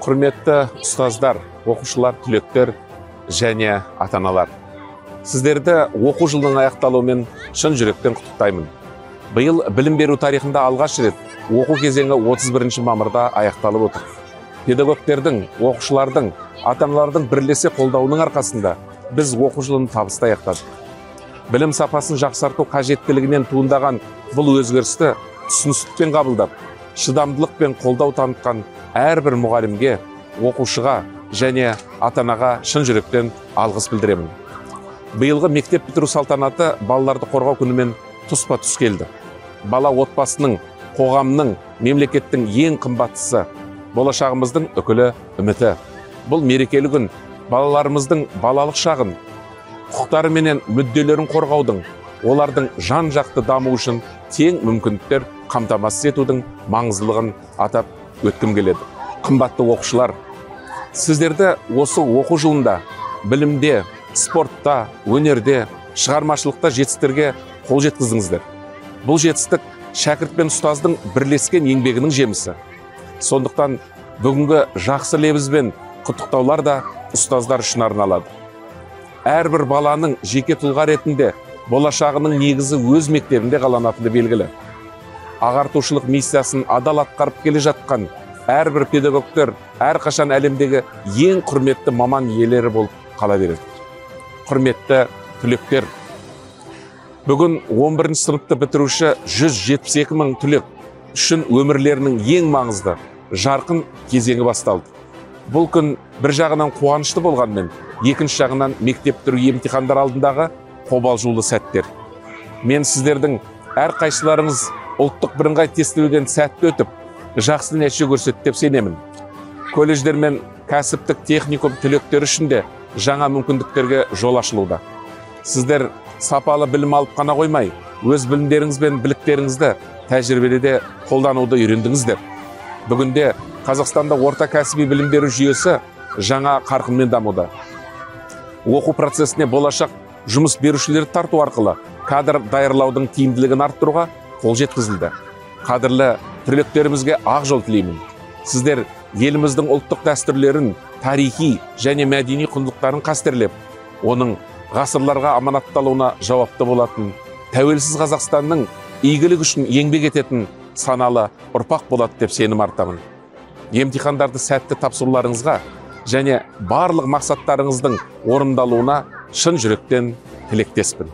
Құрметті ұстаздар, оқушылар, түлектер және ата-аналар. Сіздерді оқу жылының аяқталуымен шын жүректен құттықтаймын. Биыл білім беру тарихында алғаш рет оқу кезеңі 31 мамырда аяқталып отыр. Педагогтердің, оқушылардың, ата-аналардың бірлесе қолдауының арқасында біз оқу жылын табысты аяқтадық. Білім сапасын жақсарту қажеттілігінен туындаған бұл өзгерісті түсіністікпен қабылдап, шыдамдылық пен қолдау танытқан әрбір мұғалімге, оқушыға және ата-анаға шын жүректен алғыс білдіремін. Биылғы мектеп бітіру салтанаты балаларды қорғау күнімен тұспа-тұс келді. Бала отбасының, қоғамның, мемлекеттің ең қымбаттысы, болашағымыздың үкілі үміті. Бұл мерекелі күн балаларымыздың балалық шағын, құқықтары менен мүдделерін қорғаудың, олардың жан-жақты даму үшін тең мүмкіндіктер қамтамасыз етудің маңыздылығын атап өткім келеді. Қымбатты оқушылар, сіздерді осы оқу жылында білімде, спортта, өнерде, шығармашылықта жетістіктерге қол жеткіздіңіздер. Бұл жетістік шәкірт пен ұстаздың бірлескен еңбегінің жемісі. Сондықтан бүгінгі жақсы лебіз бен құттықтаулар да ұстаздар үшін арналады. Әрбір баланың жеке тұлға ретінде болашағының негізі өз мектебінде қаланатыны белгілі. Ағартушылық миссиясын адал атқарып келе жатқан әрбір педагогтер әрқашан әлемдегі ең құрметті маман иелері болып қала береді. Құрметті түлектер, бүгін 11 сыныпты бітіруші 172 мың түлек үшін өмірлерінің ең маңызды, жарқын кезеңі басталды. Бұл күн бір жағынан қуанышты болғанмен, екінші жағынан мектеп бітіру емтихандар алдындағы қобалжулы сәттер. Мен сіздердің әрқайсыларыңыз ұлттық бірыңғай тестілеуден сәтті өтіп, жақсы нәтиже көрсетті деп сенемін. Колледждер мен кәсіптік техникум түлектері үшін де жаңа мүмкіндіктерге жол ашылуда. Сіздер сапалы білім алып қана қоймай, өз білімдеріңіз бен біліктеріңізді тәжірибеде қолдануды үйрендіңіздер. Бүгінде Қазақстанда орта кәсіби білім беру жүйесі жаңа қарқынмен дамуда. Оқу процесіне болашақ жұмыс берушілерді тарту арқылы кадр даярлаудың тиімділігін арттыруға қол жеткізілді. Қадірлі түлектерімізге ақ жол тілеймін. Сіздер еліміздің ұлттық дәстүрлерін, тарихи және мәдени құндылықтарын қастерлеп, оның ғасырларға аманатталуына жауапты болатын, тәуелсіз Қазақстанның игілігі үшін еңбек ететін саналы ұрпақ болады деп сенім артамын. Емтихандарды сәтті тапсыруларыңызға және барлық мақсаттарыңыздың орындалуына шын жүректен тілектеспін.